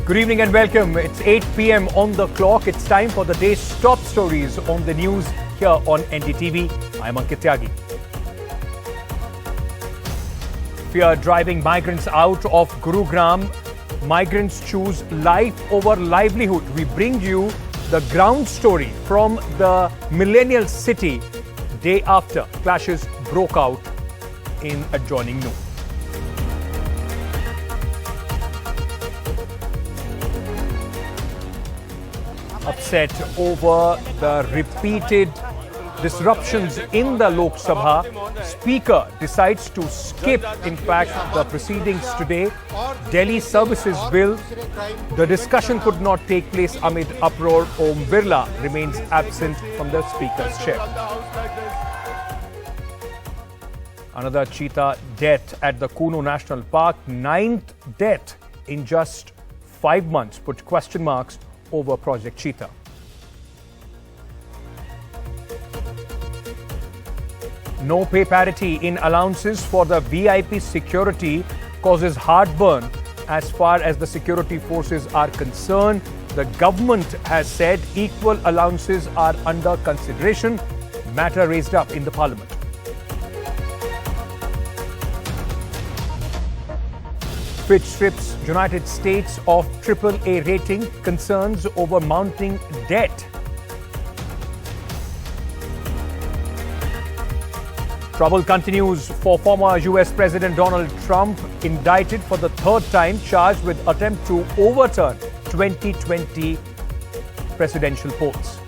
Good evening and welcome. It's 8 p.m. on the clock. It's time for the day's top stories on the news here on NDTV. I'm Ankit Tyagi. Fear driving migrants out of Gurugram. Migrants choose life over livelihood. We bring you the ground story from the millennial city day after clashes broke out in adjoining Noor. Upset over the repeated disruptions in the Lok Sabha, Speaker decides to skip, in fact, the proceedings today. Delhi Services Bill, the discussion could not take place amid uproar. Om Birla remains absent from the Speaker's chair. Another cheetah death at the Kuno National Park, 9th death in just 5 months, put question marks over Project Cheetah. No pay parity in allowances for the VIP security causes heartburn as far as the security forces are concerned. The government has said equal allowances are under consideration. Matter raised up in the parliament. Fitch strips United States of AAA rating, concerns over mounting debt. Trouble continues for former US President Donald Trump, indicted for the third time, charged with attempt to overturn 2020 presidential polls.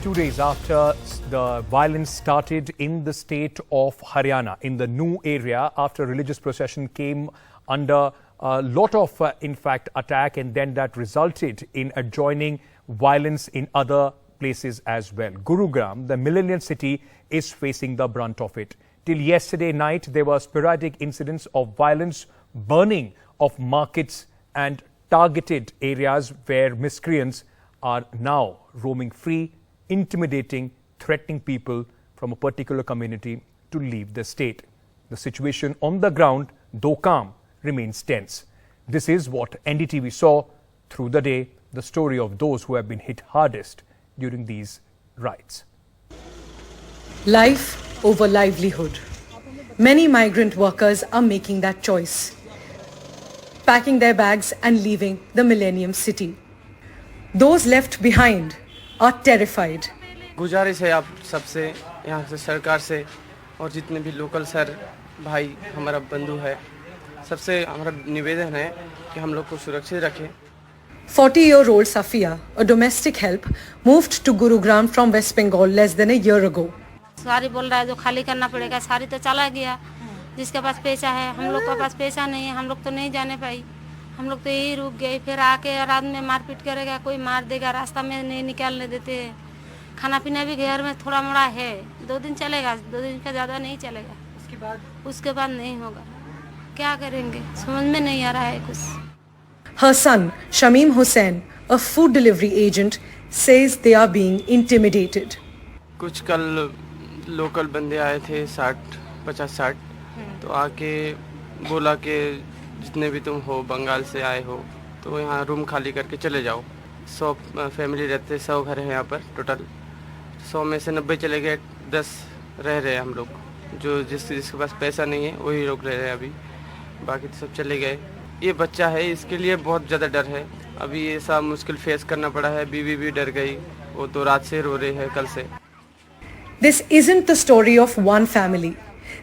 Two days after the violence started in the state of Haryana, in the Noor area, after a religious procession came under a lot of, in fact, attack, and then that resulted in adjoining violence in other places as well. Gurugram, the millennial city, is facing the brunt of it. Till yesterday night, there were sporadic incidents of violence, burning of markets and targeted areas where miscreants are now roaming free, intimidating, threatening people from a particular community to leave the state. The situation on the ground, though calm, remains tense. This is what NDTV saw through the day, the story of those who have been hit hardest during these riots. Life over livelihood. Many migrant workers are making that choice, packing their bags and leaving the Millennium City. Those left behind are terrified. गुजारिश है आप सबसे, यहाँ से सरकार से और जितने भी लोकल सर भाई हमारा बंधु है, सबसे हमारा निवेदन है कि हम लोग को सुरक्षित रखें. 40-year-old Safia, a domestic help, moved to Gurugram from West Bengal less than a year ago. सारी बोल रहा है जो खाली करना पड़ेगा, सारी तो चला गया. जिसके पास पैसा है, हम लोग के पास पैसा नहीं है, हम लोग तो नहीं जाने पाई. हम लोग तो यही रुक गए. फिर आके रात में मारपीट करेगा, कोई मार देगा, रास्ता में नहीं निकालने देते. खाना पीना भी घर में थोड़ा मोड़ा है. 2 दिन चलेगा, 2 दिन का ज़्यादा नहीं चलेगा. उसके बाद नहीं होगा. क्या करेंगे, समझ में नहीं आ रहा है कुछ. Her son, Shamim Hussain, a food delivery agent, says they are being intimidated. कुछ कल लोकल बंदे आए थे 50-60, तो आके बोला कि जितने भी तुम हो बंगाल से आए हो तो यहाँ रूम खाली करके चले जाओ. 100 फैमिली रहते, 100 घर हैं यहाँ पर टोटल. 100 में से 90 चले गए, 10 रह रहे हैं हम लोग. जो जिसके पास पैसा नहीं है वही लोग रह रहे हैं अभी, बाकी तो सब चले गए. ये बच्चा है, इसके लिए बहुत ज़्यादा डर है. अभी ये सब मुश्किल फेस करना पड़ा है. बीवी भी डर गई, वो तो रात से रो रही है कल से. This isn't the story of one family.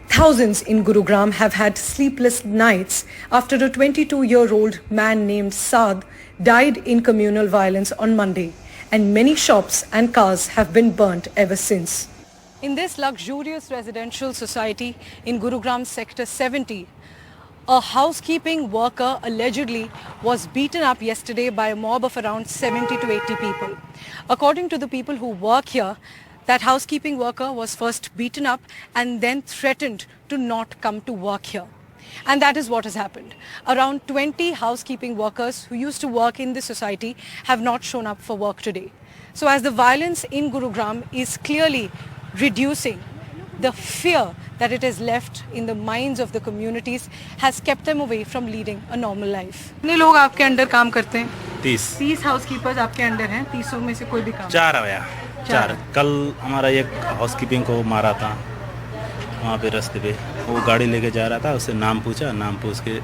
Thousands in Gurugram have had sleepless nights after a 22-year-old man named Saad died in communal violence on Monday, and many shops and cars have been burnt ever since. In this luxurious residential society in Gurugram Sector 70, a housekeeping worker allegedly was beaten up yesterday by a mob of around 70 to 80 people. According to the people who work here, that housekeeping worker was first beaten up and then threatened to not come to work here. And that is what has happened. Around 20 housekeeping workers who used to work in this society have not shown up for work today. So as the violence in Gurugram is clearly reducing the fear that it has left in the minds of the communities has kept them away from leading a normal life. कितने लोग आपके under काम करते हैं? 30 हाउसकीपर्स आपके under हैं. 30 में से कोई भी काम? 4 आया. 4. कल हमारा एक हाउसकीपिंग को मारा था वहाँ पे रास्ते पे. वो गाड़ी लेके जा रहा था, उससे नाम पूछा, नाम पूछ के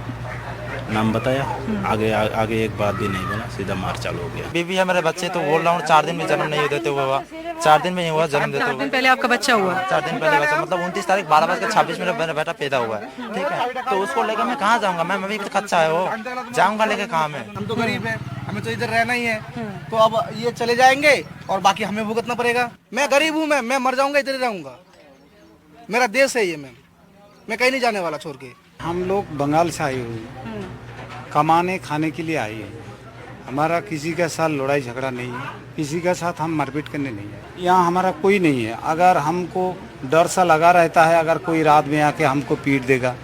नाम बताया, आगे एक बात भी नहीं बोला, सीधा मार चालू हो गया. बीवी है मेरे बच्चे, तो बोल रहा हूँ 4 दिन में जन्म नहीं देते हुआ. 4 दिन में ही हुआ जन्म देते हुए. 4 दिन पहले आपका बच्चा हुआ? 4 दिन पहले बच्चा, मतलब 29 तारीख 12:26 मेरा बेटा पैदा हुआ है. ठीक है, तो उसको लेकर मैं कहाँ जाऊँगा? मैं अभी कच्चा है, वो जाऊँगा लेके कहाँ मैं? हम तो गरीब है, हमें तो इधर रहना ही है. तो अब ये चले जाएंगे और बाकी हमें भुगतना पड़ेगा. मैं गरीब हूँ, मैं मर जाऊँगा, इधर ही रहूँगा. मेरा देश है ये, मैं कहीं नहीं जाने वाला छोड़ के. हम लोग बंगाल से आए हुए, कमाने खाने के लिए आए हैं. हमारा किसी के साथ लड़ाई झगड़ा नहीं है, किसी के साथ हम मारपीट करने नहीं है. यहाँ हमारा कोई नहीं है. अगर हमको डर सा लगा रहता है, अगर कोई रात में आके हमको पीट देगा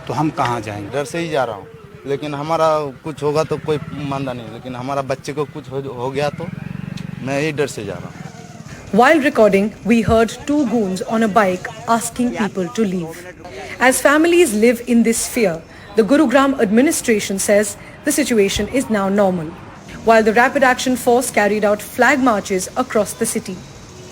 तो हम कहाँ जाएंगे? डर से ही जा रहा हूँ, लेकिन हमारा कुछ होगा तो कोई मानता नहीं, लेकिन हमारा बच्चे को कुछ हो गया तो मैं यही डर से जा रहा हूँ. While recording, we heard 2 goons on a bike asking people to leave. As families live in this fear, the Gurugram administration says the situation is now normal, while the Rapid Action Force carried out flag marches across the city.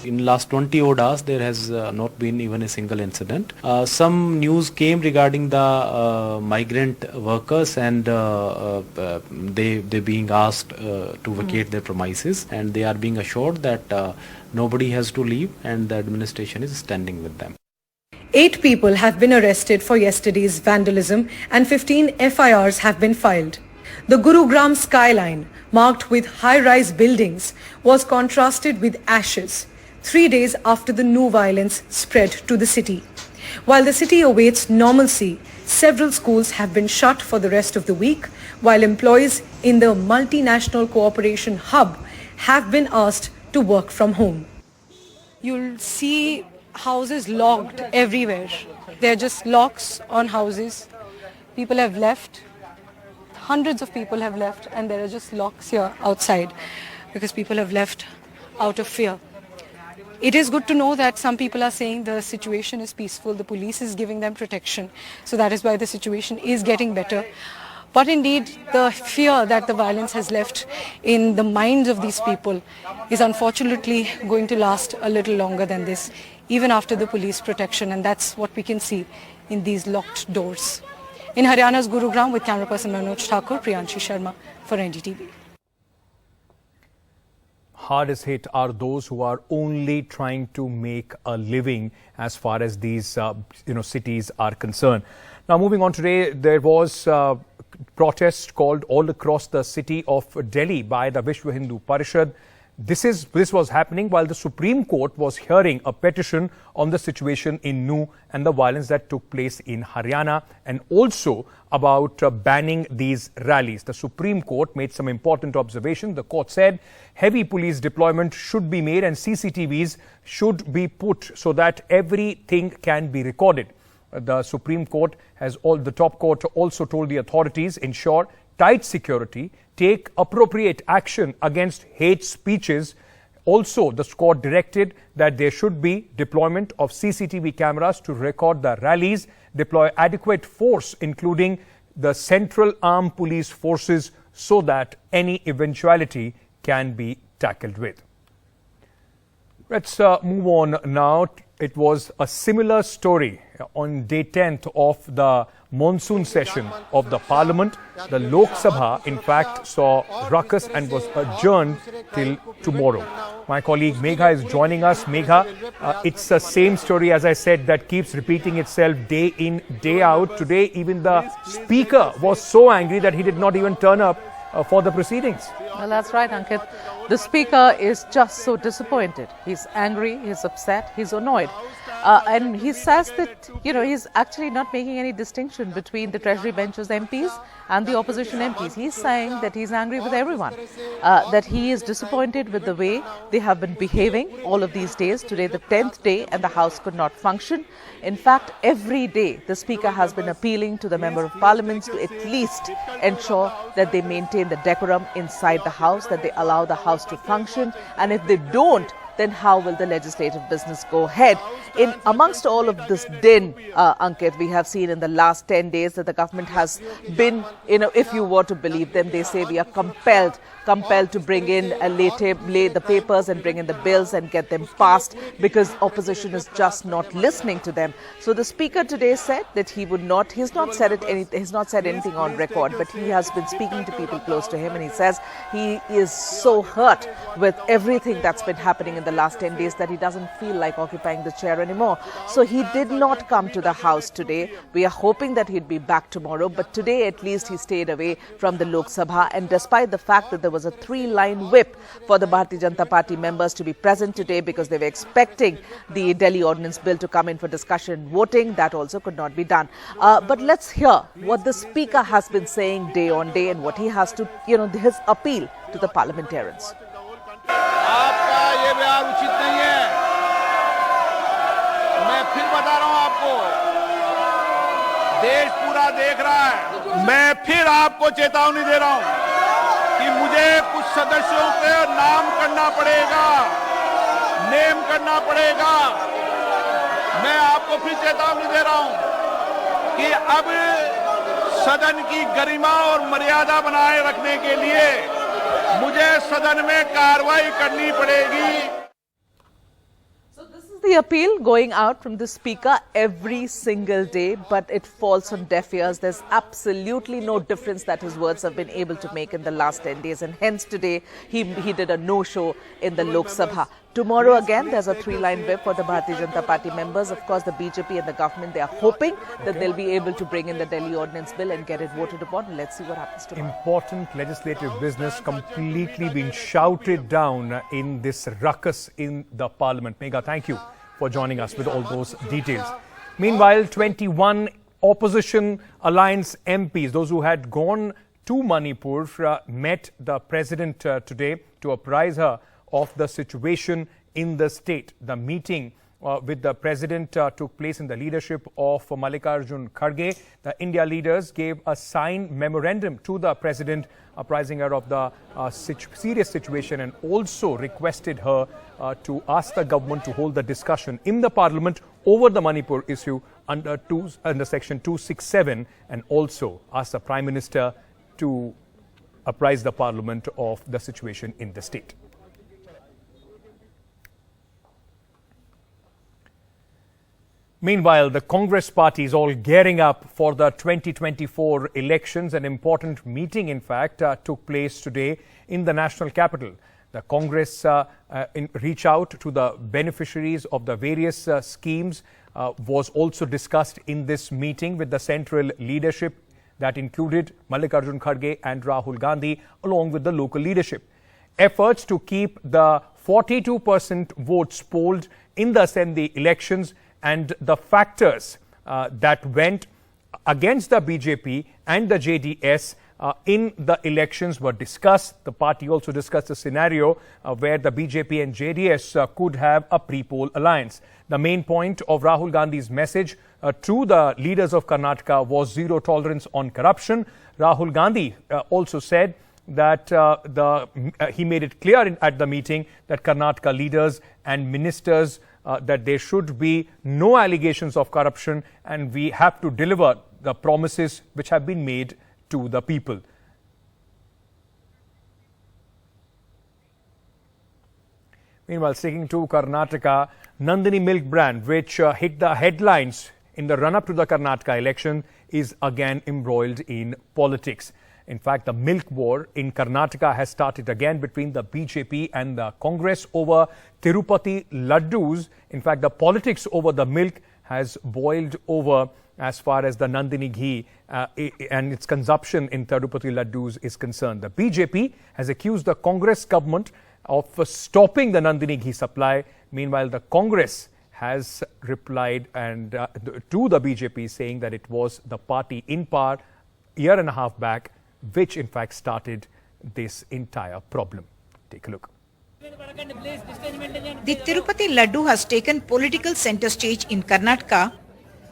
In last 20 odd hours, there has not been even a single incident. Some news came regarding the migrant workers and they being asked to vacate their premises, and they are being assured that nobody has to leave and the administration is standing with them. 8 people have been arrested for yesterday's vandalism and 15 FIRs have been filed. The Gurugram skyline, marked with high-rise buildings, was contrasted with ashes 3 days after the new violence spread to the city. While the city awaits normalcy, several schools have been shut for the rest of the week, while employees in the multinational cooperation hub have been asked to work from home. You'll see houses locked everywhere. There are just locks on houses. People have left. Hundreds of people have left, and there are just locks here outside because people have left out of fear. It is good to know that some people are saying the situation is peaceful, the police is giving them protection, so that is why the situation is getting better. But indeed, the fear that the violence has left in the minds of these people is unfortunately going to last a little longer than this, even after the police protection, and that's what we can see in these locked doors. In Haryana's Gurugram, with camera person Manoj Thakur, Priyanshi Sharma for NDTV. Hardest hit are those who are only trying to make a living as far as these cities are concerned. Now moving on, today there was protest called all across the city of Delhi by the Vishwa Hindu Parishad. This was happening while the Supreme Court was hearing a petition on the situation in Nu and the violence that took place in Haryana, and also about banning these rallies. The Supreme Court made some important observations. The court said heavy police deployment should be made and CCTVs should be put so that everything can be recorded. The Supreme Court the top court also told the authorities ensure tight security, take appropriate action against hate speeches. Also, the court directed that there should be deployment of CCTV cameras to record the rallies, deploy adequate force, including the Central Armed Police Forces, so that any eventuality can be tackled with. Let's move on now. It was a similar story on day 10th of the monsoon session of the Parliament. The Lok Sabha, in fact, saw ruckus and was adjourned till tomorrow. My colleague Megha is joining us. Megha, it's the same story, as I said, that keeps repeating itself day in, day out. Today, even the Speaker was so angry that he did not even turn up for the proceedings. Well, that's right, Ankit. The Speaker is just so disappointed. He's angry, he's upset, he's annoyed. And he says that, he's actually not making any distinction between the Treasury bench's MPs and the opposition MPs. He's saying that he's angry with everyone, that he is disappointed with the way they have been behaving all of these days. Today, the 10th day, and the House could not function. In fact, every day, the Speaker has been appealing to the Member of Parliament to at least ensure that they maintain the decorum inside the House, that they allow the House to function. And if they don't, then how will the legislative business go ahead? In amongst all of this din, Ankit, we have seen in the last 10 days that the government has been, if you were to believe them, they say we are compelled to bring in lay the papers and bring in the bills and get them passed because opposition is just not listening to them. So the speaker today said that he's not said anything on record, but he has been speaking to people close to him, and he says he is so hurt with everything that's been happening in the last 10 days that he doesn't feel like occupying the chair anymore. So he did not come to the House today. We are hoping that he'd be back tomorrow, but today at least he stayed away from the Lok Sabha, and despite the fact that there was a 3-line whip for the Bharatiya Janata Party members to be present today because they were expecting the Delhi Ordinance Bill to come in for discussion and voting, that also could not be done. But let's hear what the Speaker has been saying day on day and what he has to, his appeal to the parliamentarians. आपका ये बयान उचित नहीं है। मैं फिर बता रहा हूं आपको, देश पूरा देख रहा है। मैं फिर आपको चेतावनी दे रहा हूं कि मुझे कुछ सदस्यों के नाम करना पड़ेगा, नेम करना पड़ेगा। मैं आपको फिर चेतावनी दे रहा हूं कि अब सदन की गरिमा और मर्यादा बनाए रखने के लिए मुझे सदन में कार्रवाई करनी पड़ेगी। The appeal going out from the speaker every single day, but it falls on deaf ears. There's absolutely no difference that his words have been able to make in the last 10 days. And hence today, he did a no-show in the Lok Sabha. Tomorrow again, there's a 3-line whip for the Bharatiya Janata Party members. Of course, the BJP and the government, they are hoping that they'll be able to bring in the Delhi Ordinance Bill and get it voted upon. Let's see what happens tomorrow. Important legislative business completely being shouted down in this ruckus in the parliament. Megha, thank you for joining us with all those details. Meanwhile, 21 opposition alliance MPs, those who had gone to Manipur, met the president today to apprise her of the situation in the state. The meeting with the president took place in the leadership of Mallikarjun Kharge. The India leaders gave a signed memorandum to the president apprising her of the serious situation and also requested her to ask the government to hold the discussion in the parliament over the Manipur issue under section 267 and also asked the Prime Minister to apprise the parliament of the situation in the state. Meanwhile, the Congress party is all gearing up for the 2024 elections. An important meeting, in fact, took place today in the national capital. The Congress reach out to the beneficiaries of the various schemes was also discussed in this meeting with the central leadership that included Mallikarjun Kharge and Rahul Gandhi along with the local leadership. Efforts to keep the 42% votes polled in the assembly elections and the factors that went against the BJP and the JDS in the elections were discussed. The party also discussed a scenario where the BJP and JDS could have a pre-poll alliance. The main point of Rahul Gandhi's message to the leaders of Karnataka was zero tolerance on corruption. Rahul Gandhi also said that he made it clear at the meeting that Karnataka leaders and ministers that there should be no allegations of corruption and we have to deliver the promises which have been made to the people. Meanwhile, sticking to Karnataka, Nandini milk brand, which hit the headlines in the run-up to the Karnataka election, is again embroiled in politics. In fact, the milk war in Karnataka has started again between the BJP and the Congress over Tirupati laddus. In fact, the politics over the milk has boiled over as far as the Nandini ghee and its consumption in Tirupati laddus is concerned. The BJP has accused the Congress government of stopping the Nandini ghee supply. Meanwhile, the Congress has replied and to the BJP saying that it was the party in power a year and a half back which in fact started this entire problem. Take a look. The Tirupati Laddu has taken political center stage in Karnataka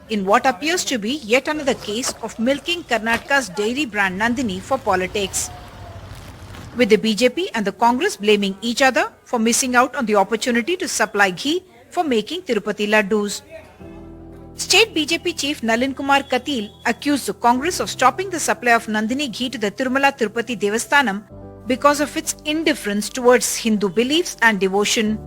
in what appears to be yet another case of milking Karnataka's dairy brand Nandini for politics. with the BJP and the Congress blaming each other for missing out on the opportunity to supply ghee for making Tirupati laddus. State BJP chief Nalin Kumar Katil accused the Congress of stopping the supply of Nandini ghee to the Tirumala Tirupati Devasthanam because of its indifference towards Hindu beliefs and devotion.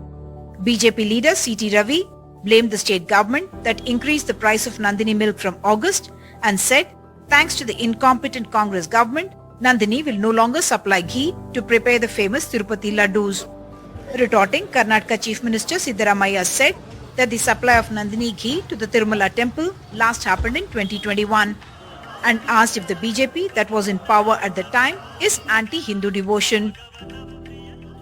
BJP leader C.T. Ravi blamed the state government that increased the price of Nandini milk from August and said, thanks to the incompetent Congress government, Nandini will no longer supply ghee to prepare the famous Tirupati laddus. Retorting, Karnataka Chief Minister Siddaramaiah said that the supply of Nandini ghee to the Tirumala temple last happened in 2021 and asked if the BJP that was in power at the time is anti-Hindu devotion.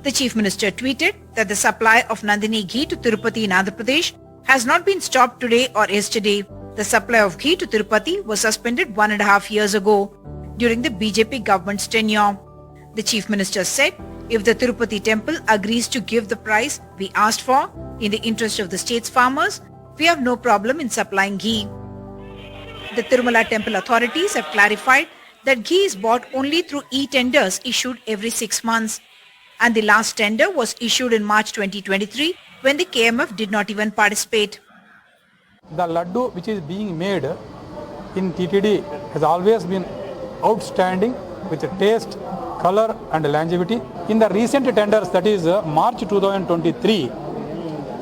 The Chief Minister tweeted that the supply of Nandini ghee to Tirupati in Andhra Pradesh has not been stopped today or yesterday. The supply of ghee to Tirupati was suspended 1.5 years ago during the BJP government's tenure. The Chief Minister said, if the Tirupati temple agrees to give the price we asked for in the interest of the state's farmers, we have no problem in supplying ghee. The Tirumala temple authorities have clarified that ghee is bought only through e-tenders issued every 6 months. And the last tender was issued in March 2023 when the KMF did not even participate. The laddu which is being made in TTD has always been outstanding with taste, color and longevity. In the recent tenders, that is March 2023,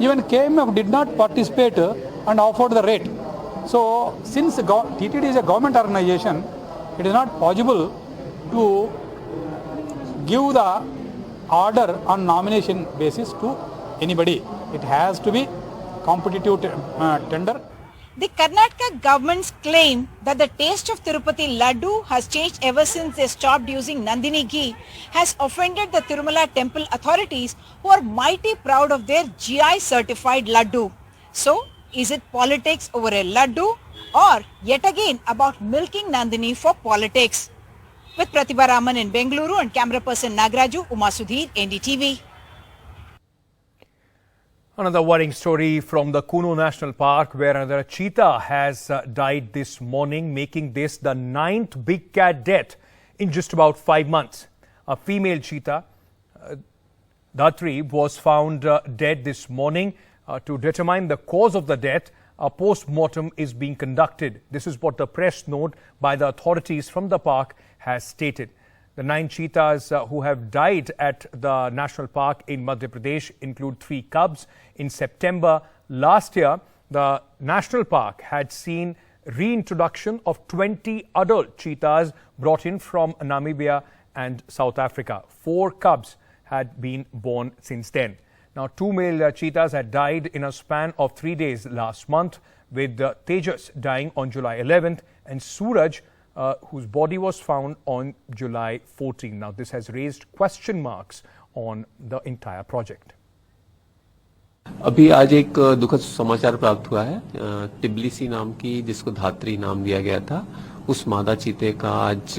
even KMF did not participate and offered the rate. So since TTD is a government organization, it is not possible to give the order on nomination basis to anybody. It has to be competitive tender. The Karnataka government's claim that the taste of Tirupati laddu has changed ever since they stopped using Nandini ghee has offended the Tirumala temple authorities, who are mighty proud of their GI certified laddu. So, is it politics over a laddu or yet again about milking Nandini for politics? With Pratibha Raman in Bengaluru and camera person Nagraju, Uma Sudhir, NDTV. Another worrying story from the Kuno National Park, where another cheetah has died this morning, making this the 9th big cat death in just about 5 months. A female cheetah, Dhatri, was found dead this morning. To determine the cause of the death, a post-mortem is being conducted. This is what the press note by the authorities from the park has stated. The 9 cheetahs who have died at the national park in Madhya Pradesh include 3 cubs. In September last year, the national park had seen reintroduction of 20 adult cheetahs brought in from Namibia and South Africa. 4 cubs had been born since then. Now, 2 male cheetahs had died in a span of 3 days last month, with Tejas dying on July 11th and Suraj, whose body was found on July 14th. Now, this has raised question marks on the entire project. अभी आज एक दुखद समाचार प्राप्त हुआ है। टिब्लिसी नाम की, जिसको धात्री नाम दिया गया था, उस मादा चीते का आज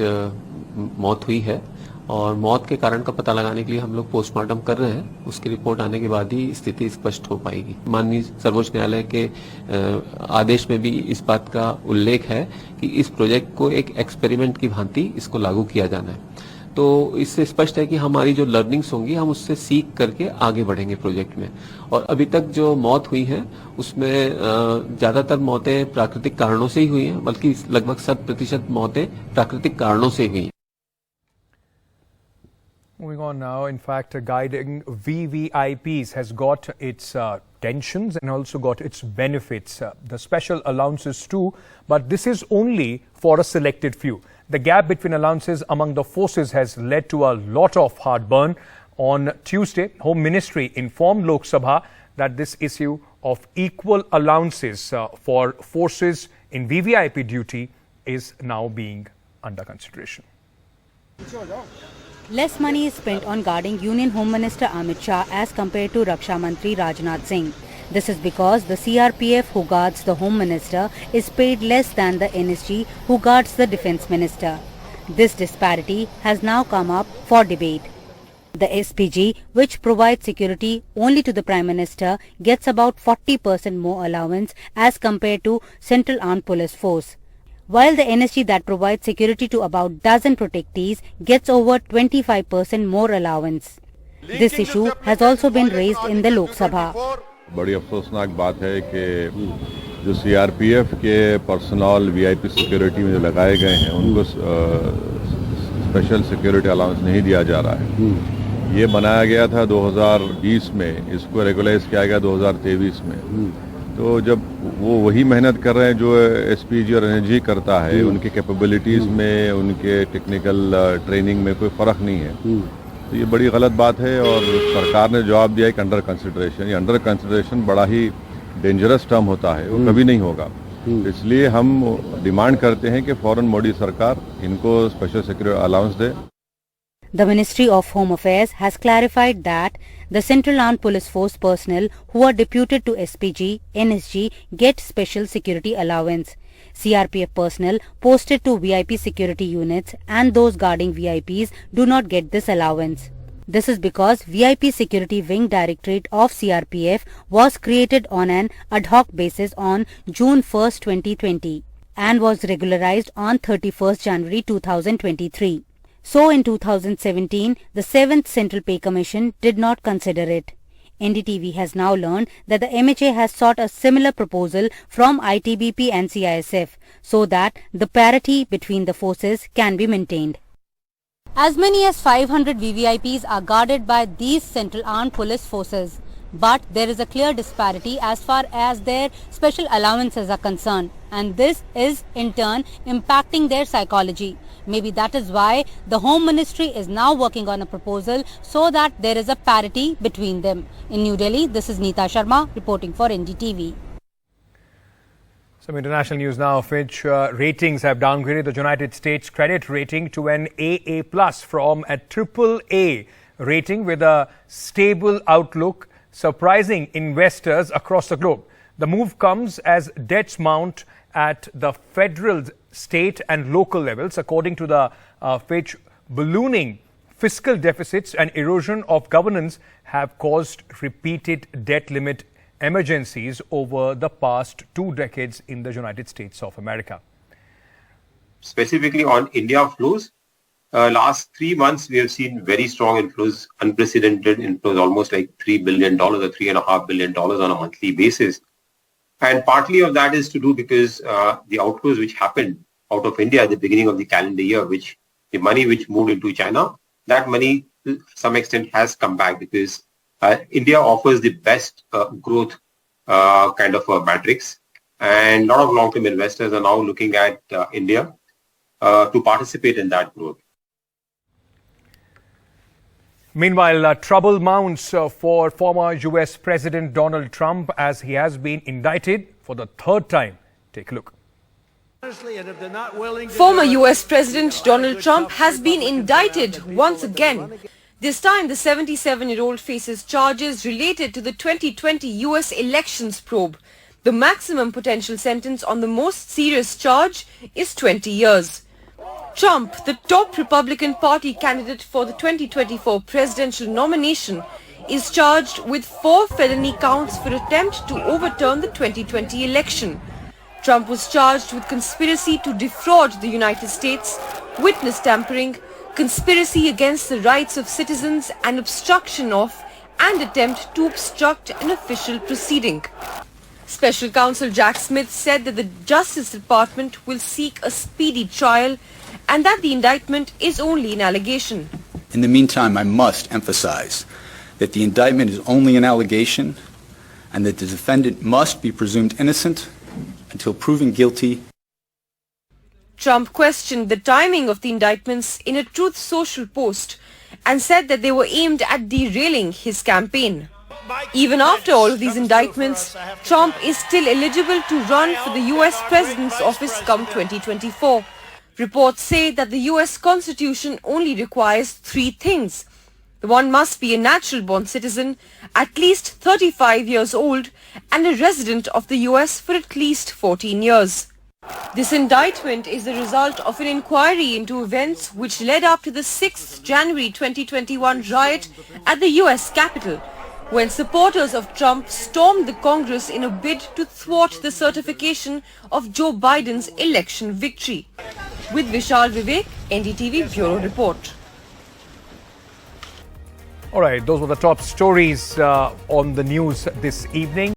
मौत हुई है और मौत के कारण का पता लगाने के लिए हम लोग पोस्टमार्टम कर रहे हैं। उसकी रिपोर्ट आने के बाद ही स्थिति स्पष्ट हो पाएगी। माननीय सर्वोच्च न्यायालय के आदेश में भी इस बात का उल्लेख है कि इस प्रोजेक्ट को एक एक्सपेरिमेंट की भांति इसको लागू किया जाना है। तो इससे स्पष्ट है कि हमारी जो लर्निंग्स होंगी हम उससे सीख करके आगे बढ़ेंगे प्रोजेक्ट में। और अभी तक जो मौत हुई है उसमें ज्यादातर मौतें प्राकृतिक कारणों से ही हुई हैं, बल्कि लगभग 100% मौतें प्राकृतिक कारणों से हुई हैं। Moving on now, in fact, guiding VVIPs has got its tensions and also got its benefits, the special allowances too, but this is only for a selected few. The gap between allowances among the forces has led to a lot of heartburn. On Tuesday, Home Ministry informed Lok Sabha that this issue of equal allowances for forces in VVIP duty is now being under consideration. Less money is spent on guarding Union Home Minister Amit Shah as compared to Raksha Mantri Rajnath Singh. This is because the CRPF who guards the Home Minister is paid less than the NSG who guards the Defence Minister. This disparity has now come up for debate. The SPG, which provides security only to the Prime Minister, gets about 40% more allowance as compared to Central Armed Police Force. while the NSG that provides security to about dozen protectees gets over 25% more allowance. This issue has also been raised in the Lok Sabha. बड़ी अफसोसनाक बात है कि जो CRPF के personal VIP security में जो लगाए गए हैं उनको स्पेशल सिक्योरिटी अलाउंस नहीं दिया जा रहा है। ये बनाया गया था 2020 में, इसको रेगुलाइज किया गया 2023 में। तो जब वो वही मेहनत कर रहे हैं जो एसपीजी और एनएसजी करता है, उनकी कैपेबिलिटीज में, उनके टेक्निकल ट्रेनिंग में कोई फर्क नहीं है। तो ये बड़ी गलत बात है और सरकार ने जवाब दिया कि अंडर कंसिडरेशन। ये अंडर कंसिडरेशन बड़ा ही डेंजरस टर्म होता है, वो कभी नहीं होगा। इसलिए हम डिमांड करते हैं कि फौरन मोदी सरकार इनको special security allowance they. The Ministry of Home Affairs has clarified that the Central Armed Police Force personnel who are deputed to SPG, NSG get special security allowance. CRPF personnel posted to VIP security units and those guarding VIPs do not get this allowance. This is because VIP Security Wing Directorate of CRPF was created on an ad hoc basis on June 1st, 2020 and was regularized on 31st January 2023. So in 2017, the 7th Central Pay Commission did not consider it. NDTV has now learned that the MHA has sought a similar proposal from ITBP and CISF so that the parity between the forces can be maintained. As many as 500 VVIPs are guarded by these Central Armed Police Forces. But there is a clear disparity as far as their special allowances are concerned, and this is in turn impacting their psychology. Maybe that is why the Home Ministry is now working on a proposal so that there is a parity between them. In New Delhi, this is Neeta Sharma reporting for NDTV. Some international news now. Fitch ratings have downgraded the United States credit rating to an AA+ from a AAA rating with a stable outlook, surprising investors across the globe. The move comes as debts mount at the federal, state and local levels. According to the Fitch, ballooning fiscal deficits and erosion of governance have caused repeated debt limit emergencies over the past 2 decades in the United States of America. Specifically on India flows, last 3 months we have seen very strong inflows, unprecedented inflows, almost like $3 billion or $3.5 billion on a monthly basis. And partly of that is to do because the outflows which happened out of India at the beginning of the calendar year, which the money which moved into China, that money to some extent has come back because India offers the best growth kind of matrix, and a lot of long-term investors are now looking at India to participate in that growth. Meanwhile, trouble mounts for former US President Donald Trump as he has been indicted for the 3rd time. Take a look. Former US President Donald Trump has been indicted once again. This time, the 77-year-old faces charges related to the 2020 US elections probe. The maximum potential sentence on the most serious charge is 20 years. Trump, the top Republican Party candidate for the 2024 presidential nomination, is charged with 4 felony counts for attempt to overturn the 2020 election. Trump was charged with conspiracy to defraud the United States, witness tampering, conspiracy against the rights of citizens, and obstruction of and attempt to obstruct an official proceeding. Special Counsel Jack Smith said that the Justice Department will seek a speedy trial and that the indictment is only an allegation. In the meantime, I must emphasize that the indictment is only an allegation and that the defendant must be presumed innocent until proven guilty. Trump questioned the timing of the indictments in a Truth Social post and said that they were aimed at derailing his campaign. Even after all of these indictments, Trump is still eligible to run for the US President's office come 2024. Reports say that the US Constitution only requires 3 things. One must be a natural-born citizen, at least 35 years old, and a resident of the US for at least 14 years. This indictment is the result of an inquiry into events which led up to the 6th January 2021 riot at the US Capitol. when supporters of Trump stormed the Congress in a bid to thwart the certification of Joe Biden's election victory. With Vishal Vivek, NDTV Bureau Report. All right, those were the top stories on the news this evening.